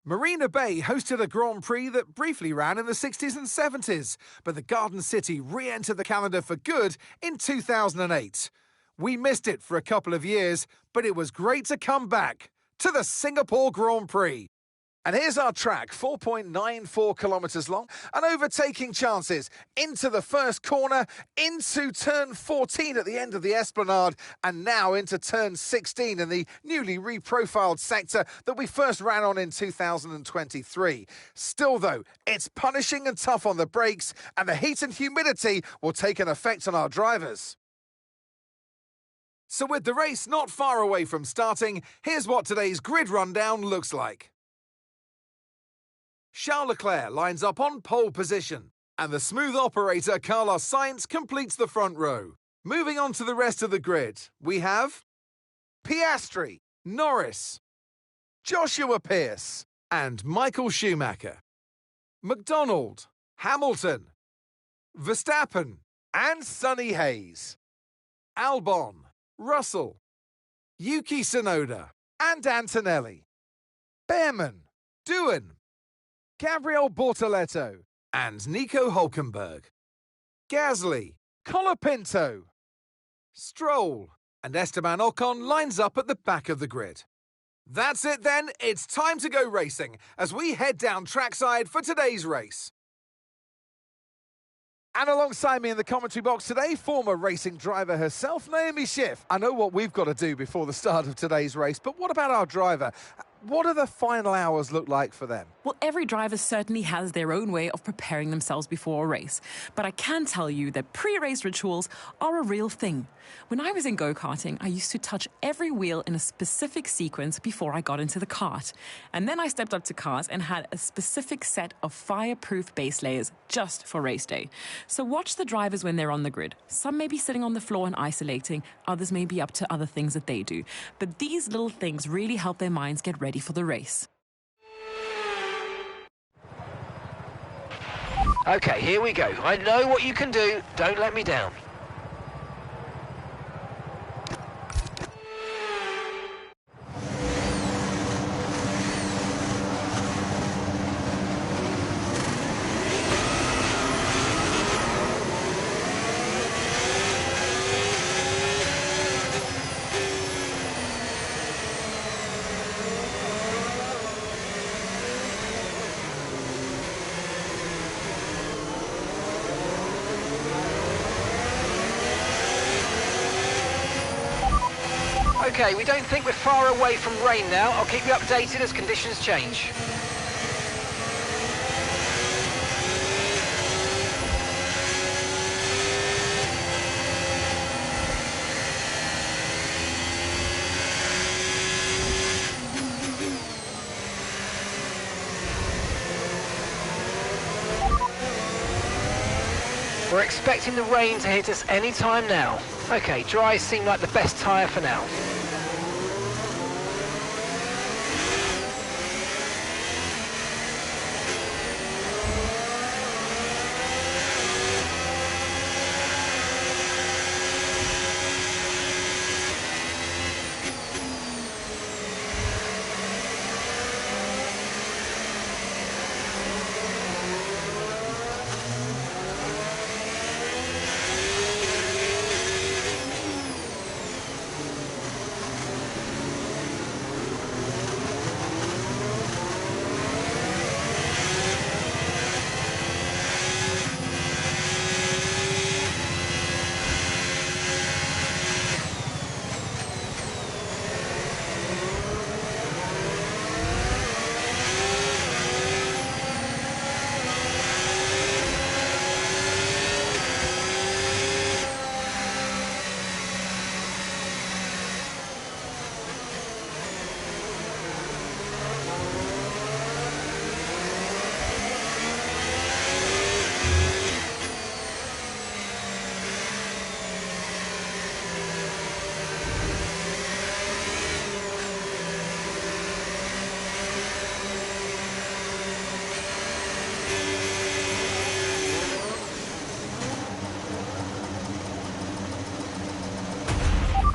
Marina Bay hosted a Grand Prix that briefly ran in the 60s and 70s, but the Garden City re-entered the calendar for good in 2008. We missed it for a couple of years, but it was great to come back to the Singapore Grand Prix. And here's our track, 4.94 kilometres long, and overtaking chances into the first corner, into turn 14 at the end of the Esplanade, and now into turn 16 in the newly reprofiled sector that we first ran on in 2023. Still though, it's punishing and tough on the brakes, and the heat and humidity will take an effect on our drivers. So with the race not far away from starting, here's what today's grid rundown looks like. Charles Leclerc lines up on pole position, and the smooth operator Carlos Sainz completes the front row. Moving on to the rest of the grid, we have Piastri, Norris, Joshua Pearce, and Michael Schumacher. McDonald, Hamilton, Verstappen, and Sonny Hayes. Albon, Russell, Yuki Tsunoda, and Antonelli. Behrman, Doohan, Gabriel Bortoleto, and Nico Hülkenberg. Gasly, Colapinto, Stroll, and Esteban Ocon lines up at the back of the grid. That's it then, it's time to go racing as we head down trackside for today's race. And alongside me in the commentary box today, former racing driver herself, Naomi Schiff. I know what we've got to do before the start of today's race, but what about our driver? What do the final hours look like for them? Well, every driver certainly has their own way of preparing themselves before a race. But I can tell you that pre-race rituals are a real thing. When I was in go-karting, I used to touch every wheel in a specific sequence before I got into the kart. And then I stepped up to cars and had a specific set of fireproof base layers just for race day. So watch the drivers when they're on the grid. Some may be sitting on the floor and isolating, others may be up to other things that they do. But these little things really help their minds get ready for the race. Okay, here we go. I know what you can do. Don't let me down. Okay, we don't think we're far away from rain now. I'll keep you updated as conditions change. We're expecting the rain to hit us any time now. Okay, dries seem like the best tyre for now.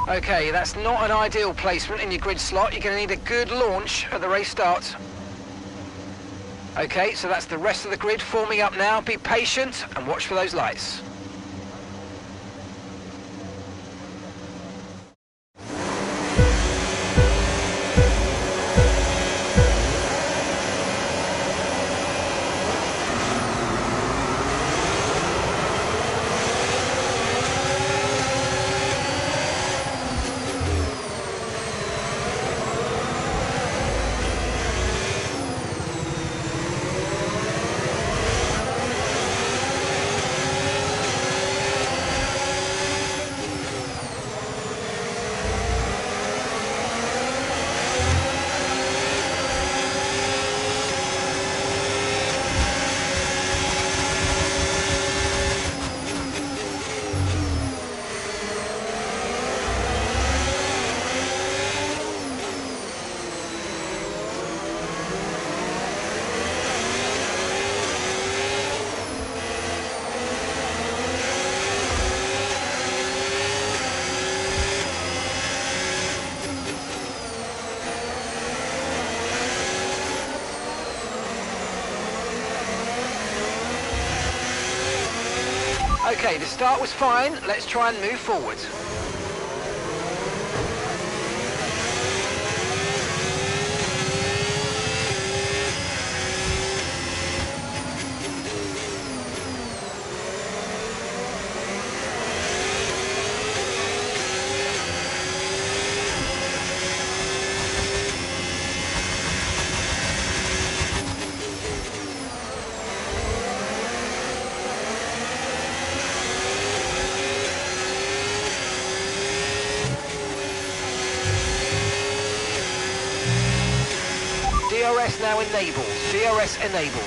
Okay, that's not an ideal placement in your grid slot. You're going to need a good launch at the race start. Okay, so that's the rest of the grid forming up now. Be patient and watch for those lights. Okay, the start was fine. Let's try and move forward. DRS now enabled. DRS enabled.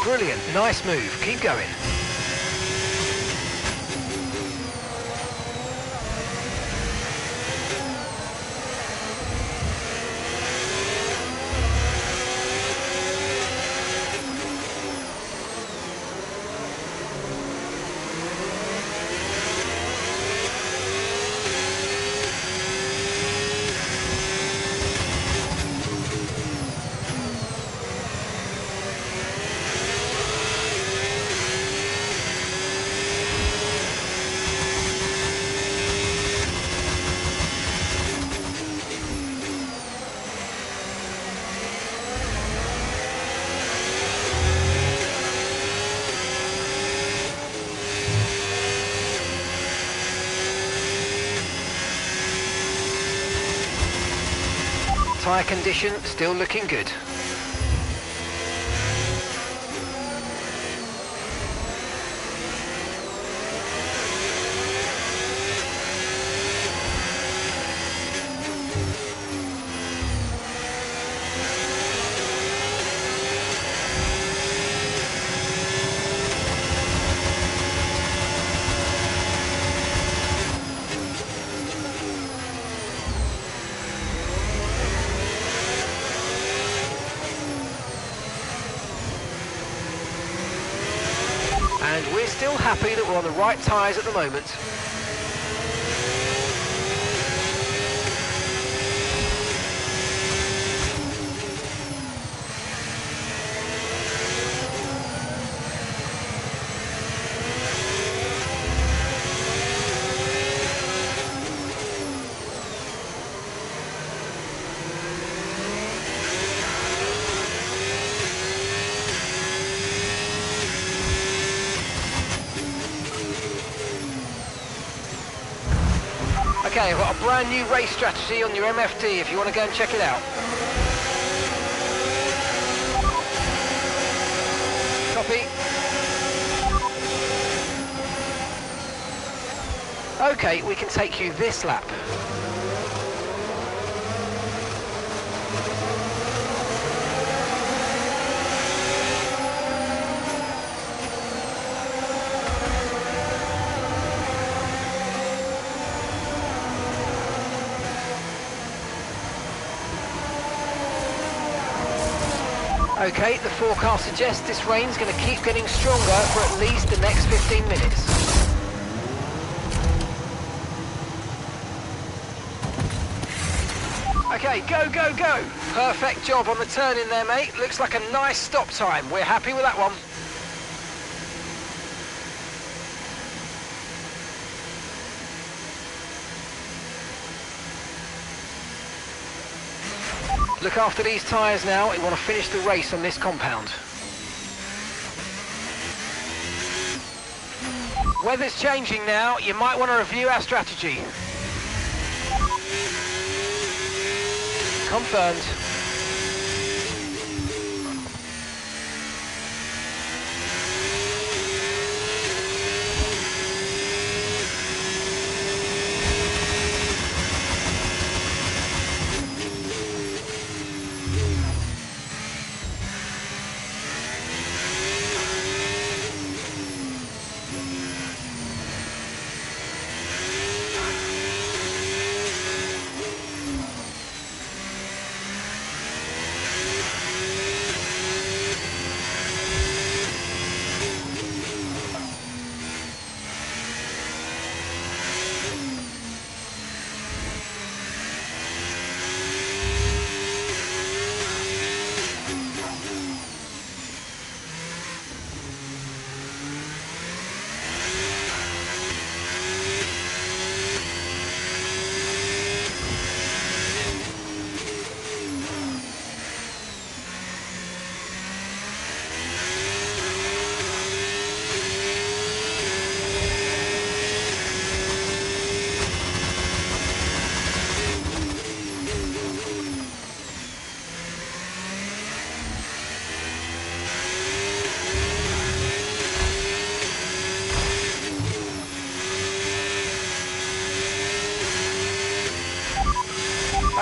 Brilliant, nice move, keep going. Tyre condition still looking good. And we're still happy that we're on the right tyres at the moment. Okay, I've got a brand new race strategy on your MFD if you want to go and check it out. Copy. Okay, we can take you this lap. Okay, the forecast suggests this rain's going to keep getting stronger for at least the next 15 minutes. Okay, go, go, go! Perfect job on the turn in there, mate. Looks like a nice stop time. We're happy with that one. Look after these tyres now. We want to finish the race on this compound. Weather's changing now. You might want to review our strategy. Confirmed.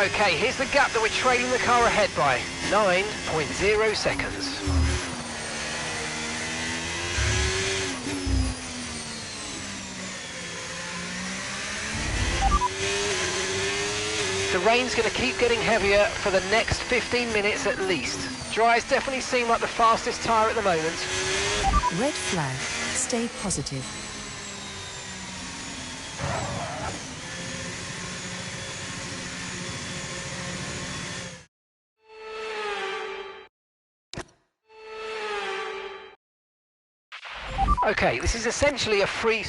Okay, here's the gap that we're trailing the car ahead by. 9.0 seconds. The rain's going to keep getting heavier for the next 15 minutes at least. Dries definitely seem like the fastest tyre at the moment. Red flag. Stay positive. Okay, this is essentially a free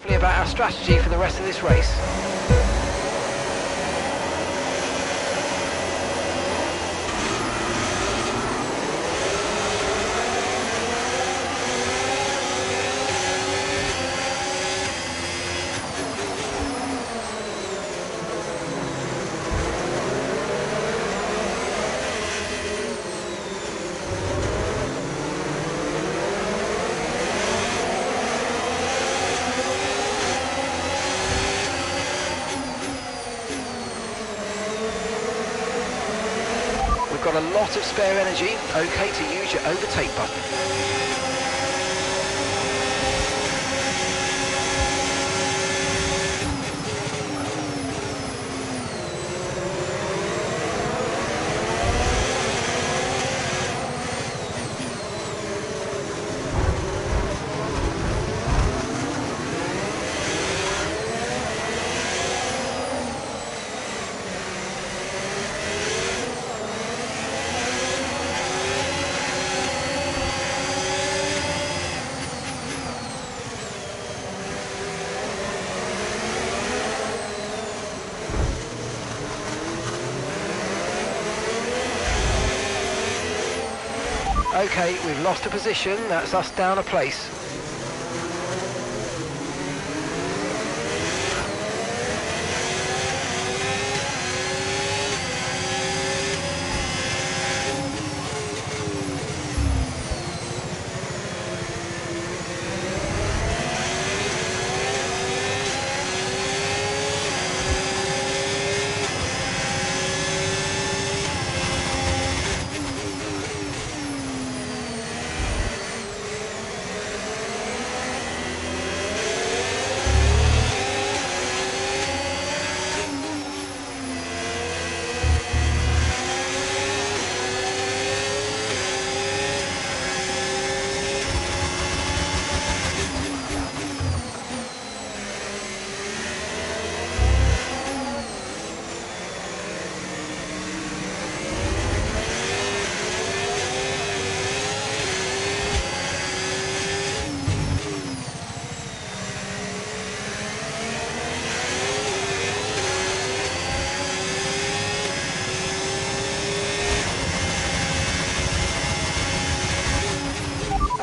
about our strategy for the rest of this race. Got a lot of spare energy, okay to use your overtake button. Okay, we've lost a position, that's us down a place.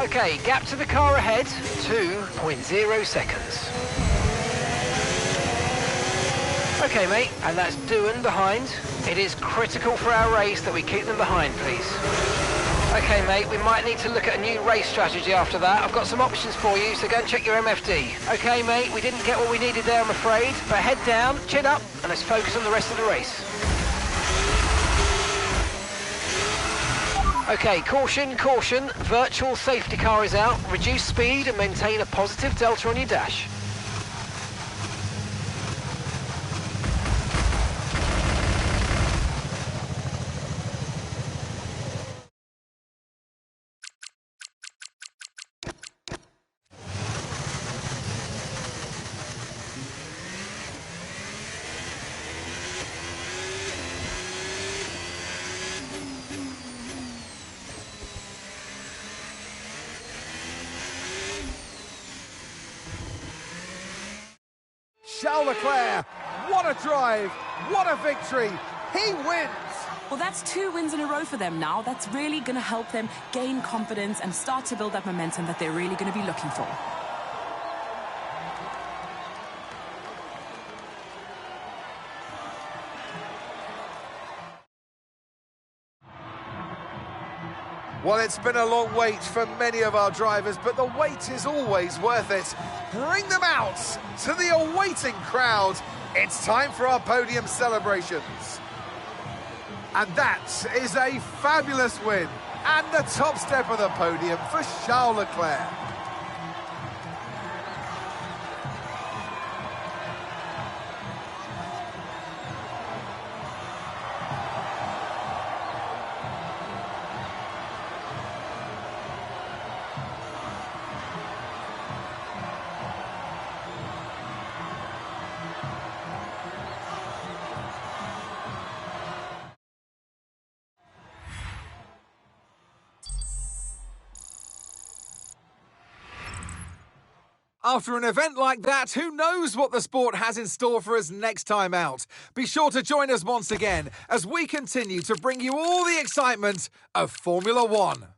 Okay, gap to the car ahead, 2.0 seconds. Okay, mate, and that's Doohan behind. It is critical for our race that we keep them behind, please. Okay, mate, we might need to look at a new race strategy after that. I've got some options for you, so go and check your MFD. Okay, mate, we didn't get what we needed there, I'm afraid, but head down, chin up, and let's focus on the rest of the race. Okay, caution, caution. Virtual safety car is out. Reduce speed and maintain a positive delta on your dash. Charles Leclerc, what a drive, what a victory, he wins! Well, that's 2 wins in a row for them now. That's really going to help them gain confidence and start to build that momentum that they're really going to be looking for. Well, it's been a long wait for many of our drivers, but the wait is always worth it. Bring them out to the awaiting crowd. It's time for our podium celebrations. And that is a fabulous win and the top step of the podium for Charles Leclerc. After an event like that, who knows what the sport has in store for us next time out? Be sure to join us once again as we continue to bring you all the excitement of Formula One.